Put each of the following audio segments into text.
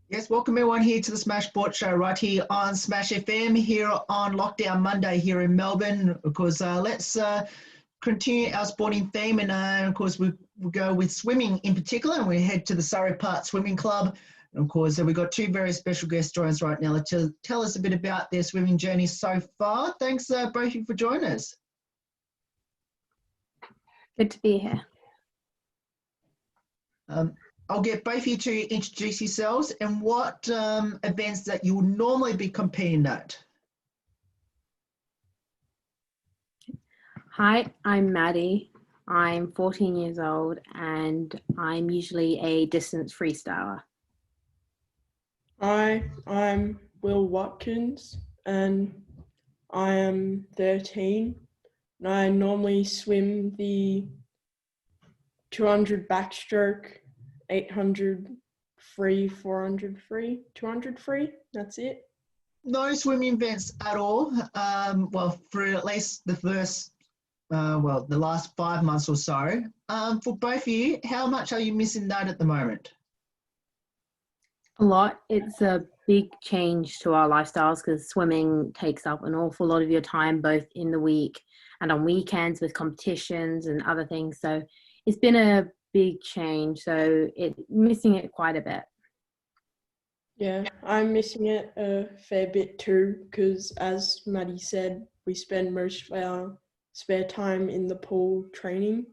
Yes, welcome everyone here to the Smash Sports Show right here on Smash FM here on Lockdown Monday here in Melbourne. Of course, let's continue our sporting theme and of course we'll go with swimming in particular and we head to the Surrey Park Swimming Club. And of course, we've got two very special guest joiners right now to tell us a bit about their swimming journey so far. Thanks both of you for joining us. Good to be here. I'll get both of you to introduce yourselves and what events that you would normally be competing at. Hi, I'm Maddie. I'm 14 years old and I'm usually a distance freestyler. Hi, I'm Will Watkins and I am 13 and I normally swim the 200 backstroke, 800 free, 400 free, 200 free, that's it. No swimming events at all. Well, for at least the first, the last 5 months or so. For both of you, how much are you missing that at the moment? A lot. It's a big change to our lifestyles because swimming takes up an awful lot of your time, both in the week and on weekends with competitions and other things. So it's been a big change. So missing it quite a bit. Yeah, I'm missing it a fair bit too because as Maddie said, we spend most of our spare time in the pool training,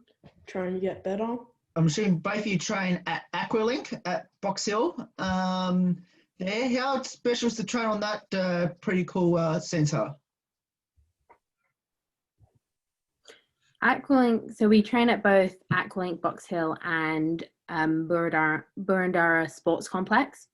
trying to get better. I'm assuming both of you train at Aqualink at Box Hill. There, how special is the train on that pretty cool centre? Aqualink, so we train at both Aqualink, Box Hill and Burundara Sports Complex.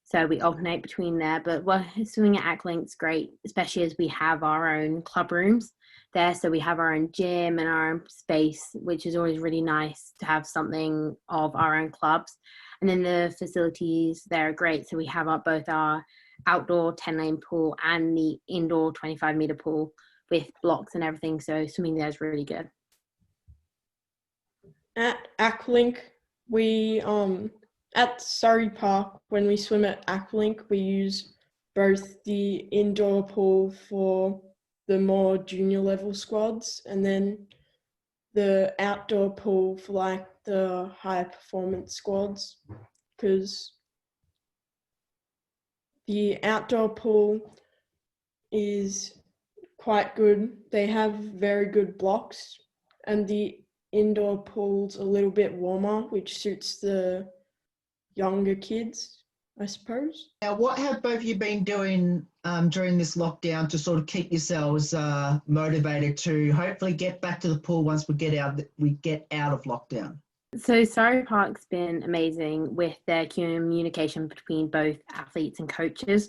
So we alternate between there, but swimming at Aqualink's great, especially as we have our own club rooms there. So we have our own gym and our own space, which is always really nice to have something of our own clubs. And then the facilities there are great. So we have both our outdoor 10-lane pool and the indoor 25-meter pool with blocks and everything. So swimming there is really good. At Aqualink, we at Surrey Park, when we swim at Aqualink, we use both the indoor pool for the more junior level squads and then the outdoor pool for like the higher performance squads, because the outdoor pool is quite good. They have very good blocks and the indoor pool's a little bit warmer, which suits the younger kids, I suppose. Now, what have both of you been doing during this lockdown to sort of keep yourselves motivated to hopefully get back to the pool once we get out of lockdown? So Surrey Park's been amazing with their communication between both athletes and coaches.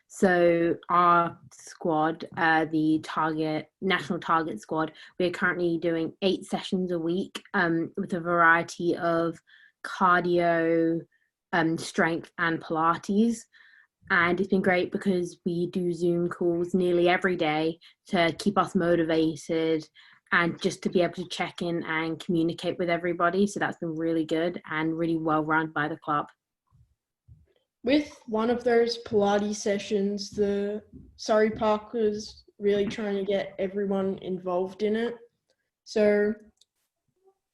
So our squad, the national target squad, we're currently doing 8 sessions a week with a variety of cardio, strength and Pilates. And it's been great because we do Zoom calls nearly every day to keep us motivated and just to be able to check in and communicate with everybody. So that's been really good and really well run by the club. With one of those Pilates sessions, the Surrey Park was really trying to get everyone involved in it. So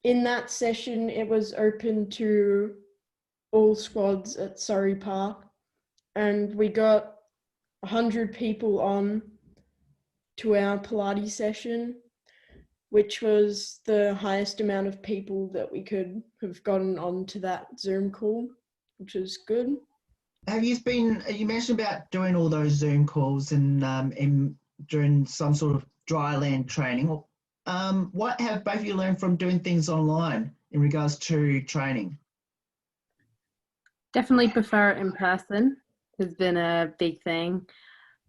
in that session, it was open to all squads at Surrey Park, and we got 100 people on to our Pilates session, which was the highest amount of people that we could have gotten onto that Zoom call, which was good. You mentioned about doing all those Zoom calls and during some sort of dry land training. What have both of you learned from doing things online in regards to training? Definitely prefer it in person. Has been a big thing,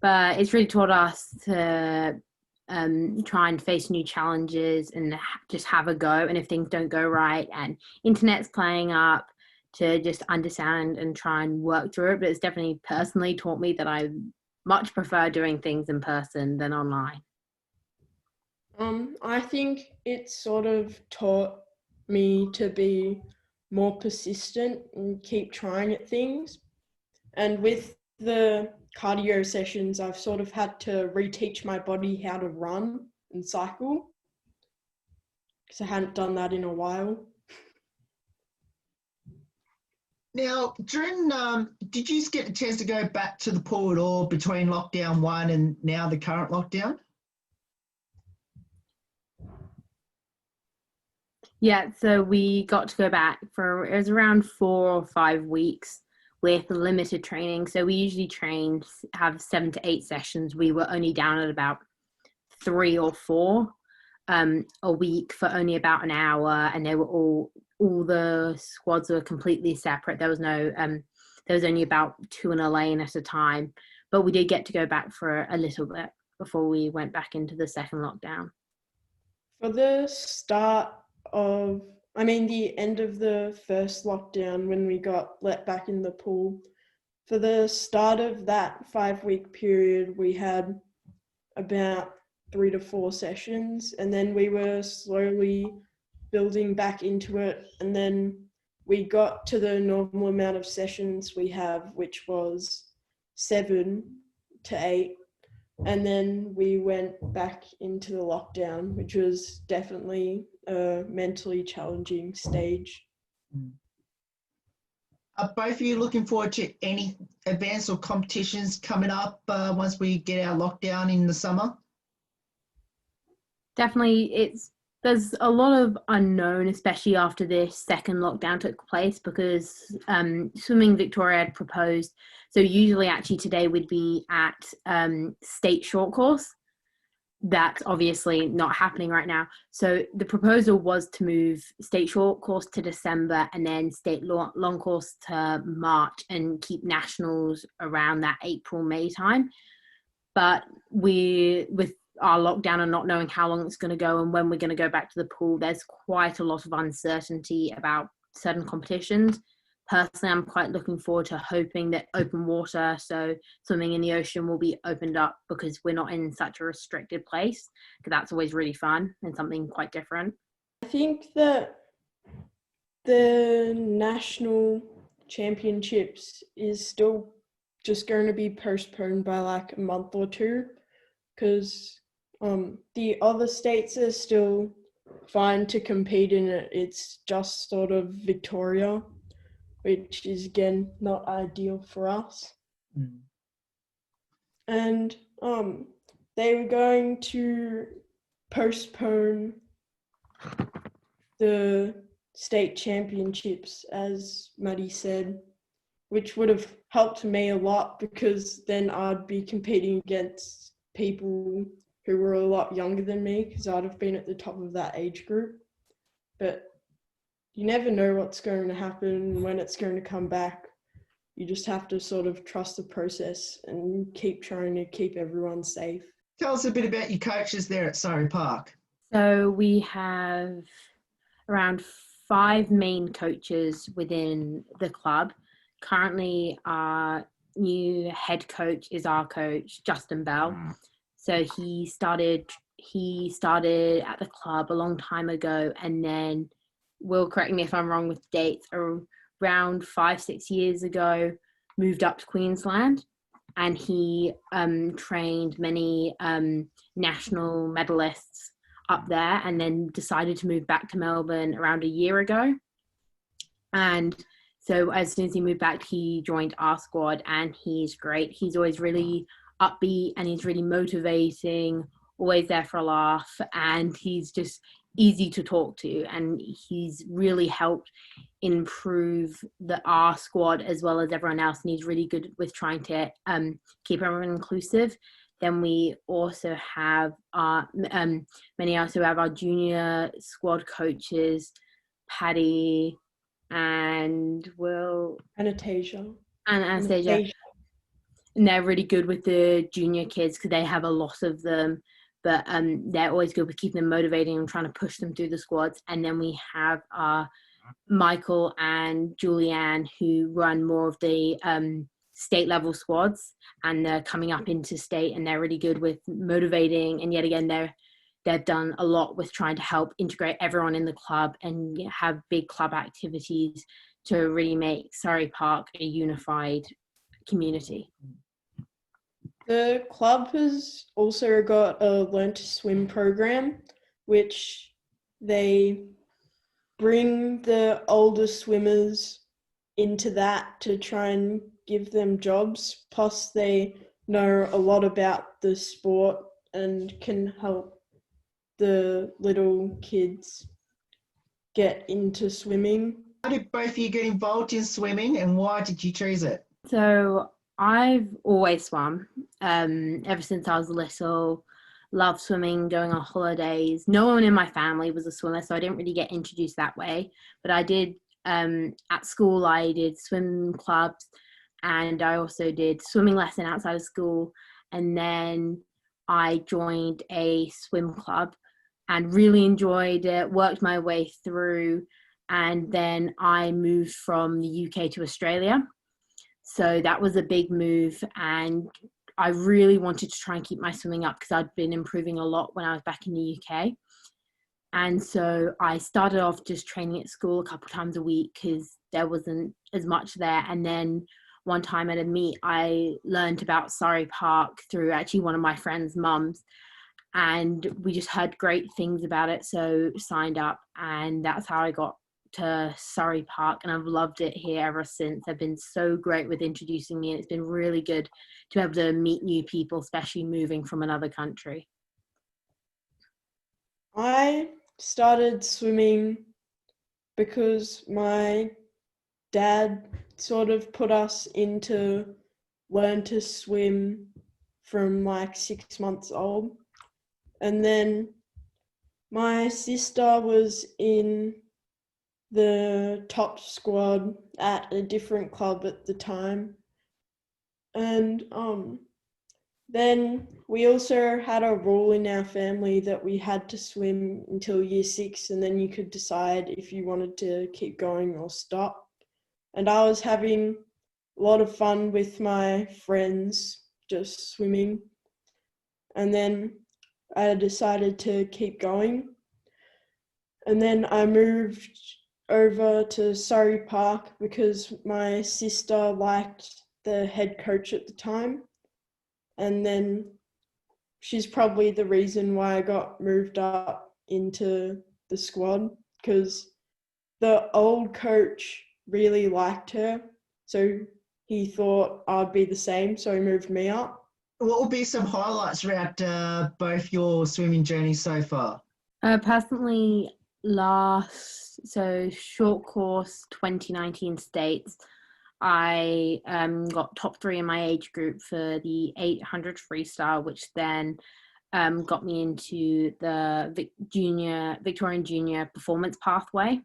but it's really taught us to try and face new challenges and just have a go. And if things don't go right and internet's playing up, to just understand and try and work through it. But it's definitely personally taught me that I much prefer doing things in person than online. I think it sort of taught me to be more persistent and keep trying at things. And with the cardio sessions, I've sort of had to reteach my body how to run and cycle because I hadn't done that in a while. Now, did you get a chance to go back to the pool at all between lockdown 1 and now the current lockdown? Yeah, so we got to go back it was around 4 or 5 weeks with limited training. So we usually have 7 to 8 sessions. We were only down at about 3 or 4 a week for only about an hour, and they were all the squads were completely separate. There was only about 2 in a lane at a time, but we did get to go back for a little bit before we went back into the second lockdown. For the the end of the first lockdown, when we got let back in the pool, for the start of that 5-week period, we had about 3 to 4 sessions, and then we were slowly building back into it, and then we got to the normal amount of sessions we have, which was 7 to 8, and then we went back into the lockdown, which was definitely a mentally challenging stage. Are both of you looking forward to any events or competitions coming up once we get our lockdown in the summer? Definitely, there's a lot of unknown, especially after this second lockdown took place, because Swimming Victoria had proposed. So usually, actually, today we'd be at state short course. That's obviously not happening right now. So the proposal was to move state short course to December and then state long course to March and keep nationals around that April-May time. But with our lockdown and not knowing how long it's going to go and when we're going to go back to the pool, there's quite a lot of uncertainty about certain competitions. Personally, I'm quite looking forward to hoping that open water, so swimming in the ocean, will be opened up because we're not in such a restricted place, because that's always really fun and something quite different. I think that the national championships is still just going to be postponed by like a month or 2, because the other states are still fine to compete in it. It's just sort of Victoria, which is again not ideal for us. And they were going to postpone the state championships, as Maddie said, which would have helped me a lot, because then I'd be competing against people who were a lot younger than me, because I'd have been at the top of that age group. But you never know what's going to happen, when it's going to come back. You just have to sort of trust the process and keep trying to keep everyone safe. Tell us a bit about your coaches there at Surrey Park. So we have around 5 main coaches within the club. Currently, our new head coach is our coach, Justin Bell. So he started at the club a long time ago, and then, Will, correct me if I'm wrong with dates, around 5-6 years ago, moved up to Queensland, and he trained many national medalists up there, and then decided to move back to Melbourne around a year ago. And so as soon as he moved back, he joined our squad, and he's great. He's always really upbeat, and he's really motivating, always there for a laugh, and he's just easy to talk to, and he's really helped improve our squad as well as everyone else, and he's really good with trying to keep everyone inclusive. Then we also have many also have our junior squad coaches, Paddy and Will and Anastasia. And they're really good with the junior kids because they have a lot of them, but they're always good with keeping them motivating and trying to push them through the squads. And then we have Michael and Julianne, who run more of the state level squads, and they're coming up into state, and they're really good with motivating. And yet again, they've done a lot with trying to help integrate everyone in the club and have big club activities to really make Surrey Park a unified community. The club has also got a Learn to Swim program, which they bring the older swimmers into that to try and give them jobs. Plus, they know a lot about the sport and can help the little kids get into swimming. How did both of you get involved in swimming, and why did you choose it? So I've always swum ever since I was little. Loved swimming, going on holidays. No one in my family was a swimmer, so I didn't really get introduced that way. But I did, at school, I did swim clubs, and I also did swimming lesson outside of school. And then I joined a swim club and really enjoyed it, worked my way through, and then I moved from the UK to Australia. So that was a big move, and I really wanted to try and keep my swimming up because I'd been improving a lot when I was back in the UK. And so I started off just training at school a couple of times a week because there wasn't as much there. And then one time at a meet, I learned about Surrey Park through actually one of my friend's mums. And we just heard great things about it, so signed up, and that's how I got to Surrey Park, and I've loved it here ever since. They've been so great with introducing me, and it's been really good to be able to meet new people, especially moving from another country. I started swimming because my dad sort of put us into Learn to Swim from like 6 months old. And then my sister was in the top squad at a different club at the time. And then we also had a rule in our family that we had to swim until year 6, and then you could decide if you wanted to keep going or stop. And I was having a lot of fun with my friends just swimming. And then I decided to keep going. And then I moved over to Surrey Park because my sister liked the head coach at the time. And then she's probably the reason why I got moved up into the squad, because the old coach really liked her. So he thought I'd be the same, so he moved me up. What will be some highlights throughout both your swimming journeys so far? Personally, short course 2019 states, I got top 3 in my age group for the 800 freestyle, which then got me into the Victorian Junior performance pathway,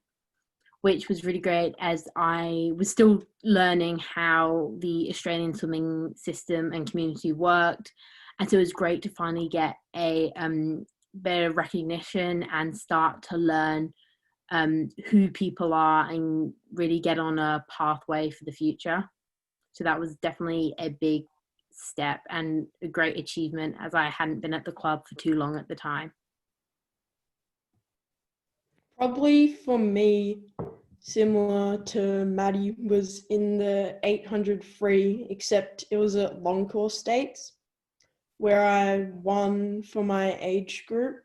which was really great as I was still learning how the Australian swimming system and community worked. And so it was great to finally get a better recognition and start to learn who people are and really get on a pathway for the future. So that was definitely a big step and a great achievement, as I hadn't been at the club for too long at the time. Probably for me, similar to Maddie, was in the 800 free, except it was at long course states where I won for my age group.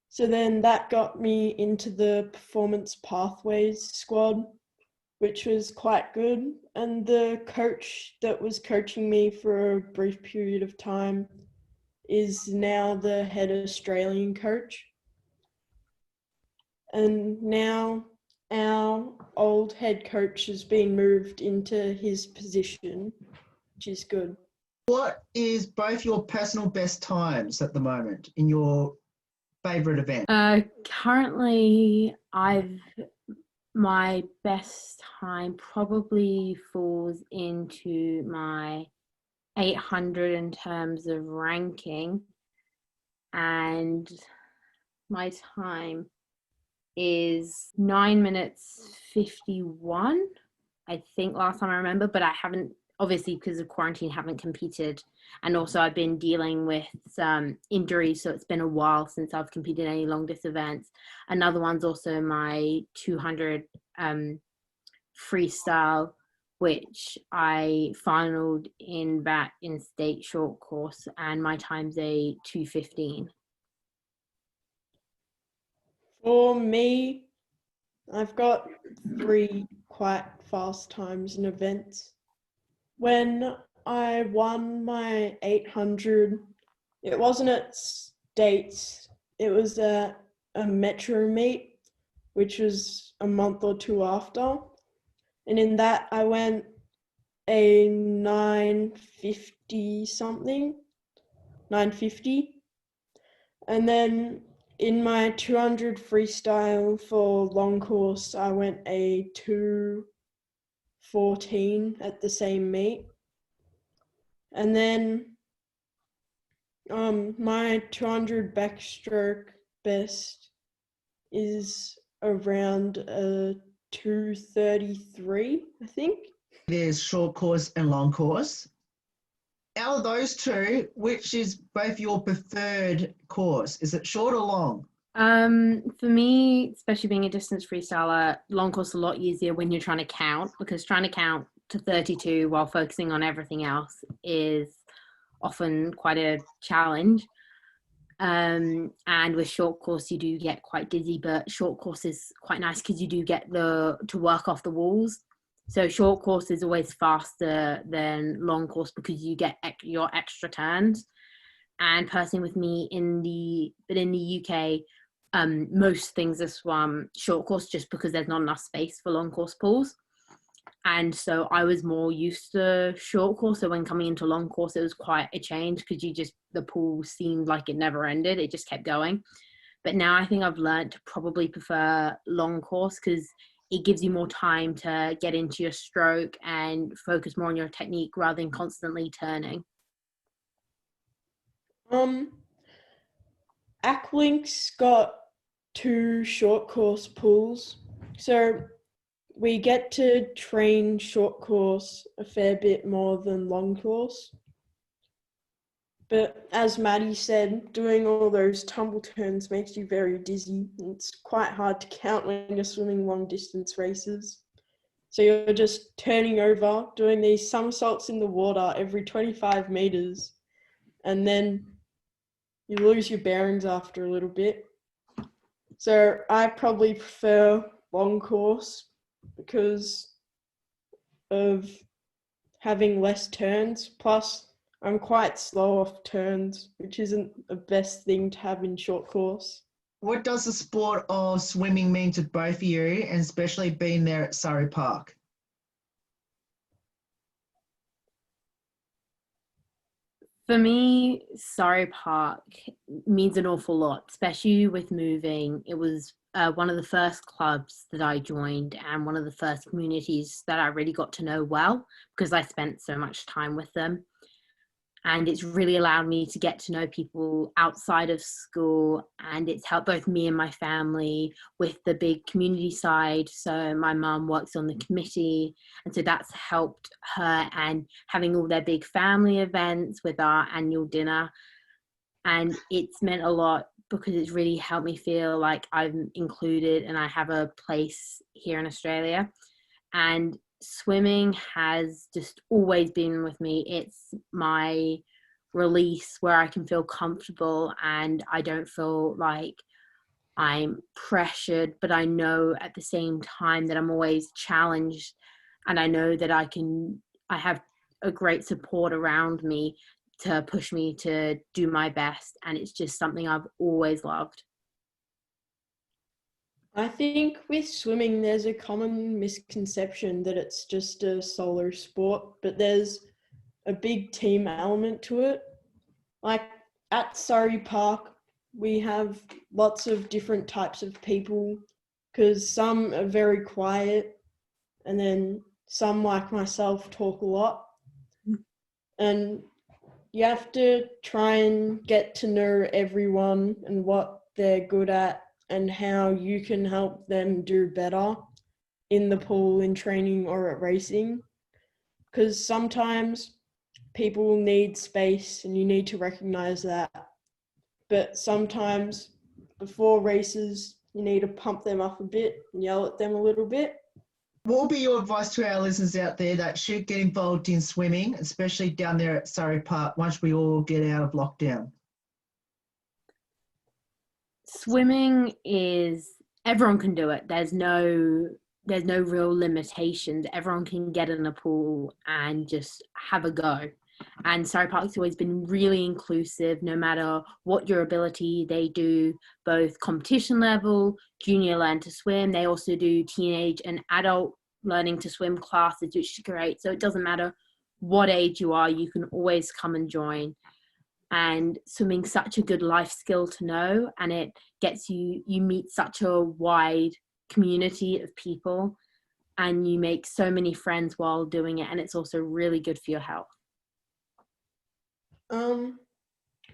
So then that got me into the performance pathways squad, which was quite good. And the coach that was coaching me for a brief period of time is now the head Australian coach. And now our old head coach has been moved into his position, which is good. What is both your personal best times at the moment in your favourite event? Currently, my best time probably falls into my 800 in terms of ranking, and my time is 9 minutes 51, I think, last time I remember, but I haven't, obviously because of quarantine, haven't competed, and also I've been dealing with some injuries, so it's been a while since I've competed in any long distance events. Another one's also my 200 freestyle, which I finaled in that in-state short course, and my time's a 2:15. For me, I've got 3 quite fast times in events. When I won my 800, it wasn't at states, it was at a metro meet, which was a month or 2 after. And in that, I went a 9:50 something, 9:50. And then in my 200 freestyle for long course, I went a 2:14 at the same meet. And then my 200 backstroke best is around 2:33, I think. There's short course and long course. Out of those two, which is both your preferred course? Is it short or long? For me, especially being a distance freestyler, long course is a lot easier when you're trying to count, because trying to count to 32 while focusing on everything else is often quite a challenge. And with short course, you do get quite dizzy, but short course is quite nice because you do get to work off the walls. So short course is always faster than long course because you get your extra turns. And personally, with me in the UK, most things are swum short course just because there's not enough space for long course pools. And so I was more used to short course. So when coming into long course, it was quite a change because the pool seemed like it never ended. It just kept going. But now I think I've learned to probably prefer long course because it gives you more time to get into your stroke and focus more on your technique rather than constantly turning. Acklink's got 2 short course pools. So we get to train short course a fair bit more than long course. But as Maddie said, doing all those tumble turns makes you very dizzy. It's quite hard to count when you're swimming long distance races. So you're just turning over, doing these somersaults in the water every 25 meters, and then you lose your bearings after a little bit. So I probably prefer long course because of having less turns. Plus, I'm quite slow off turns, which isn't the best thing to have in short course. What does the sport of swimming mean to both of you, and especially being there at Surrey Park? For me, Surrey Park means an awful lot, especially with moving. It was one of the first clubs that I joined and one of the first communities that I really got to know well because I spent so much time with them. And it's really allowed me to get to know people outside of school, and it's helped both me and my family with the big community side. So my mum works on the committee, and so that's helped her, and having all their big family events with our annual dinner. And it's meant a lot because it's really helped me feel like I'm included and I have a place here in Australia. And swimming has just always been with me. It's my release where I can feel comfortable and I don't feel like I'm pressured, but I know at the same time that I'm always challenged, and I know that I have a great support around me to push me to do my best, and it's just something I've always loved. I think with swimming, there's a common misconception that it's just a solo sport, but there's a big team element to it. Like at Surrey Park, we have lots of different types of people because some are very quiet and then some, like myself, talk a lot. And you have to try and get to know everyone and what they're good at and how you can help them do better in the pool, in training or at racing. Because sometimes people need space and you need to recognize that. But sometimes before races, you need to pump them up a bit and yell at them a little bit. What will be your advice to our listeners out there that should get involved in swimming, especially down there at Surrey Park once we all get out of lockdown? Swimming is, everyone can do it. There's no real limitations. Everyone can get in a pool and just have a go. And Surrey Park's always been really inclusive, no matter what your ability. They do both competition level, junior learn to swim. They also do teenage and adult learning to swim classes, which is great. So it doesn't matter what age you are, you can always come and join. And swimming's such a good life skill to know, and it gets you meet such a wide community of people, and you make so many friends while doing it, and it's also really good for your health.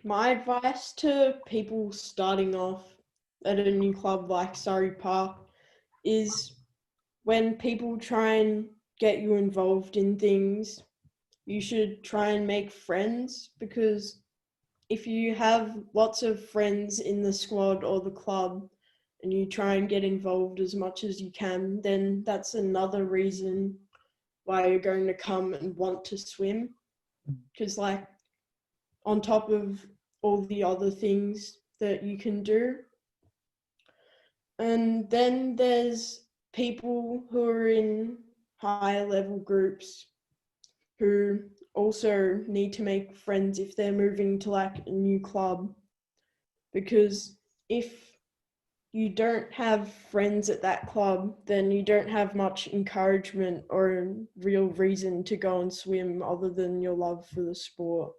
My advice to people starting off at a new club like Surrey Park is, when people try and get you involved in things, you should try and make friends, because if you have lots of friends in the squad or the club and you try and get involved as much as you can, then that's another reason why you're going to come and want to swim. Because, like, on top of all the other things that you can do. And then there's people who are in higher level groups who also need to make friends if they're moving to like a new club, because if you don't have friends at that club, then you don't have much encouragement or a real reason to go and swim other than your love for the sport.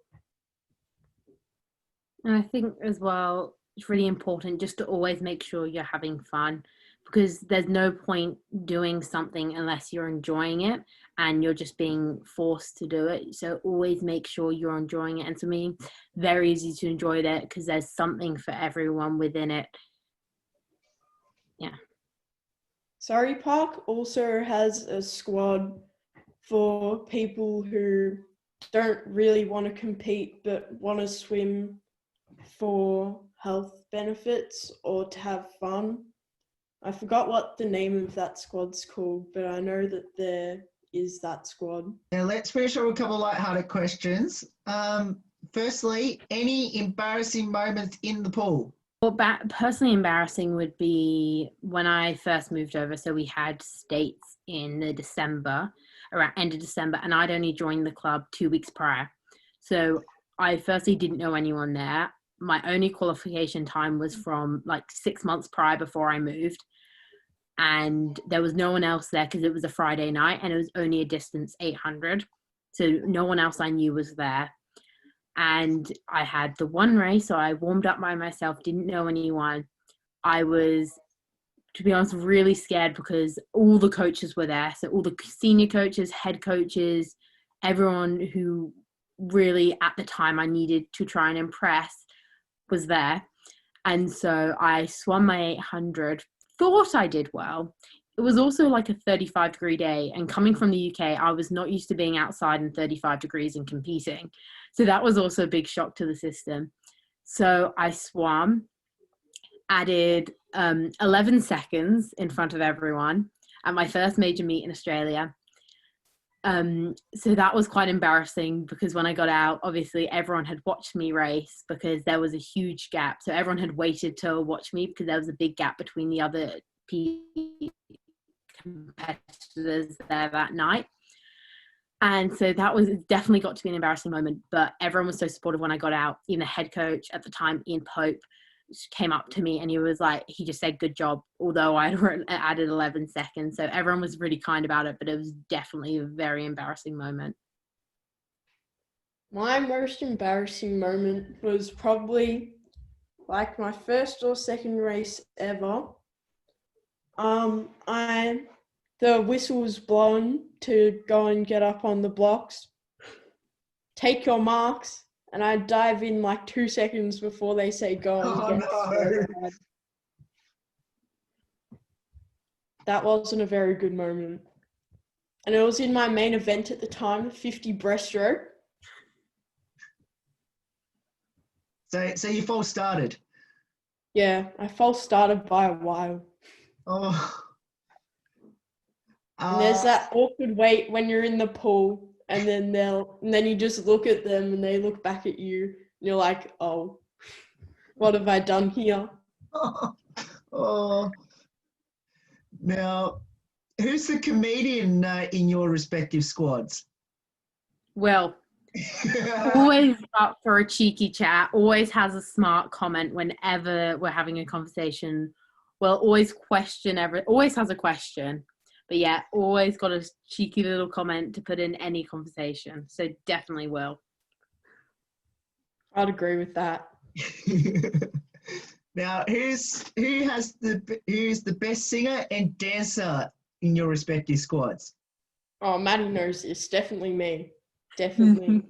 And I think as well, it's really important just to always make sure you're having fun, because there's no point doing something unless you're enjoying it and you're just being forced to do it. So always make sure you're enjoying it. And to me, very easy to enjoy that because there's something for everyone within it. Yeah. Surrey Park also has a squad for people who don't really want to compete but want to swim for health benefits or to have fun. I forgot what the name of that squad's called, but I know that there is that squad. Now let's finish up with a couple of lighthearted questions. Firstly, any embarrassing moments in the pool? Well, personally embarrassing would be when I first moved over. So we had states in the December, around end of December, and I'd only joined the club 2 weeks prior. So I firstly didn't know anyone there. My only qualification time was from like 6 months prior before I moved. And there was no one else there because it was a Friday night and it was only a distance 800. So no one else I knew was there. And I had the one race, so I warmed up by myself, didn't know anyone. I was, to be honest, really scared because all the coaches were there. So all the senior coaches, head coaches, everyone who really at the time I needed to try and impress was there. And so I swam my 800, thought I did well. It was also like a 35-degree day, and coming from the UK, I was not used to being outside in 35 degrees and competing. So that was also a big shock to the system. So I swam, added 11 seconds in front of everyone at my first major meet in Australia. So that was quite embarrassing because when I got out, obviously everyone had watched me race because there was a huge gap. So everyone had waited to watch me because there was a big gap between the other competitors there that night. And so that was definitely got to be an embarrassing moment, but everyone was so supportive when I got out. Even the head coach at the time, Ian Pope, came up to me and he was like, he just said, good job, although I'd added 11 seconds. So everyone was really kind about it, but it was definitely a very embarrassing moment. My most embarrassing moment was probably like my first or second race ever. The whistle was blown to go and get up on the blocks. Take your marks. And I dive in like 2 seconds before they say go and get started. That wasn't a very good moment. And it was in my main event at the time, 50 breaststroke. So you false started? Yeah, I false started by a while. Oh. And there's that awkward wait when you're in the pool, and then you just look at them and they look back at you, and you're like, oh, what have I done here? Oh, now, who's the comedian in your respective squads? Well, always up for a cheeky chat, always has a smart comment whenever we're having a conversation. Well, always has a question. But yeah, always got a cheeky little comment to put in any conversation. So definitely Will. I'd agree with that. Now, who's the best singer and dancer in your respective squads? Oh, Maddie knows this. Definitely me. Definitely.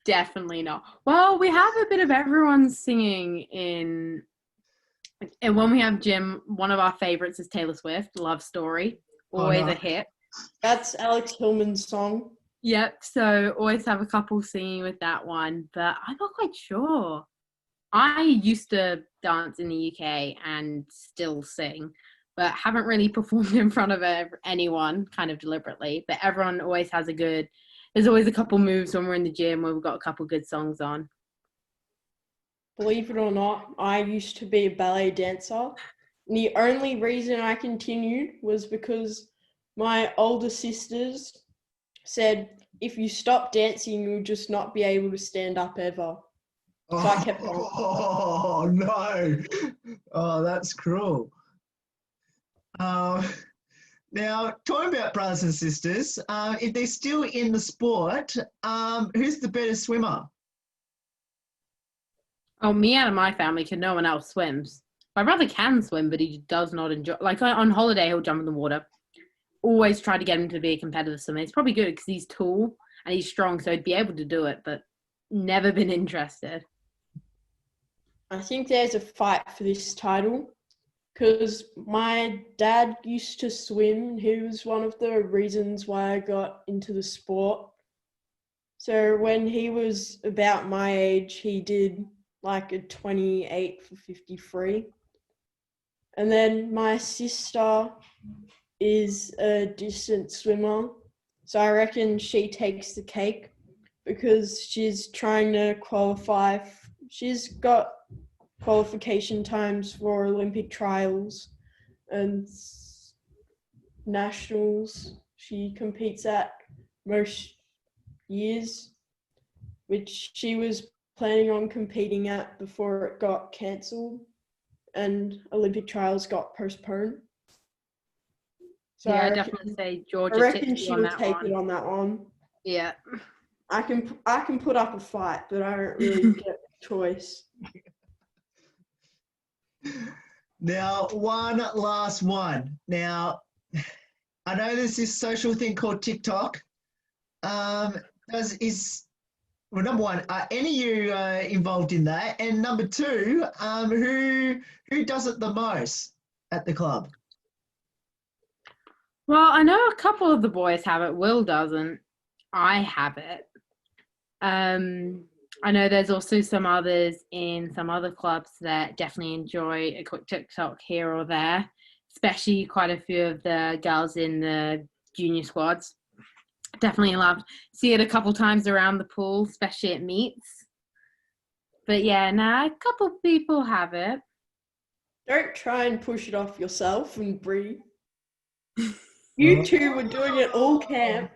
Definitely not. Well, we have a bit of everyone singing and when we have gym, one of our favorites is Taylor Swift, Love Story. Always a hit. That's Alex Hillman's song. Yep, so always have a couple singing with that one, but I'm not quite sure. I used to dance in the UK and still sing, but haven't really performed in front of anyone kind of deliberately. But everyone always has there's always a couple moves when we're in the gym where we've got a couple good songs on. Believe it or not, I used to be a ballet dancer. And the only reason I continued was because my older sisters said, if you stop dancing, you'll just not be able to stand up ever. So I kept going. Oh, no. Oh, that's cruel. Now, talking about brothers and sisters, if they're still in the sport, who's the better swimmer? Oh, me out of my family, because no one else swims. My brother can swim, but he does not enjoy. Like on holiday, he'll jump in the water. Always try to get him to be a competitive swimmer. It's probably good because he's tall and he's strong, so he'd be able to do it, but never been interested. I think there's a fight for this title because my dad used to swim. He was one of the reasons why I got into the sport. So when he was about my age, he did like a 28 for 53. And then my sister is a distance swimmer. So I reckon she takes the cake because she's trying to qualify. She's got qualification times for Olympic trials and nationals. She competes at most years, which she was planning on competing at before it got cancelled and Olympic trials got postponed. So yeah, I definitely say Georgia. I reckon she will take it on that one. Yeah. I can put up a fight, but I don't really get a choice. Now, one last one. Now, I know there's this social thing called TikTok. Well, number one, are any of you involved in that? And number two, who does it the most at the club? Well, I know a couple of the boys have it. Will doesn't. I have it. I know there's also some others in some other clubs that definitely enjoy a quick TikTok here or there, especially quite a few of the girls in the junior squads. Definitely loved see it a couple times around the pool, especially at meets. But yeah, a couple people have it. Don't try and push it off yourself and breathe. You two were doing it all camp.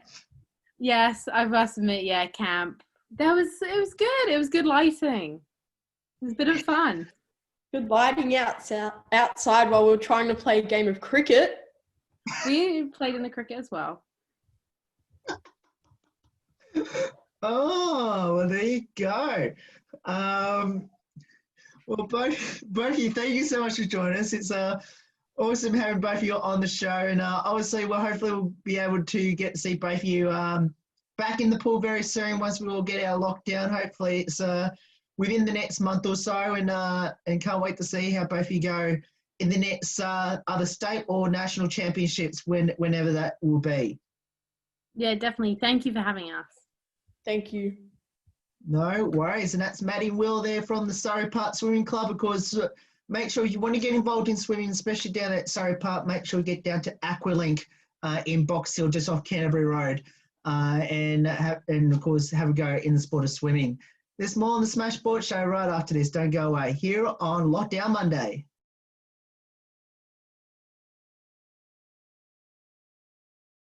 Yes, I must admit, yeah, camp. It was good. It was good lighting. It was a bit of fun. Good lighting outside while we were trying to play a game of cricket. We played in the cricket as well. Oh, well, there you go. Well, both of you, thank you so much for joining us. It's awesome having both of you on the show, and obviously, hopefully we'll be able to get to see both of you back in the pool very soon once we all get our lockdown. Hopefully, it's within the next month or so, and can't wait to see how both of you go in the next either state or national championships whenever that will be. Yeah, definitely. Thank you for having us. Thank you. No worries. And that's Maddie and Will there from the Surrey Park Swimming Club. Of course, make sure you want to get involved in swimming, especially down at Surrey Park, make sure you get down to Aqualink in Box Hill, just off Canterbury Road, and of course have a go in the sport of swimming. There's more on the Smash Sport Show right after this. Don't go away. Here on Lockdown Monday.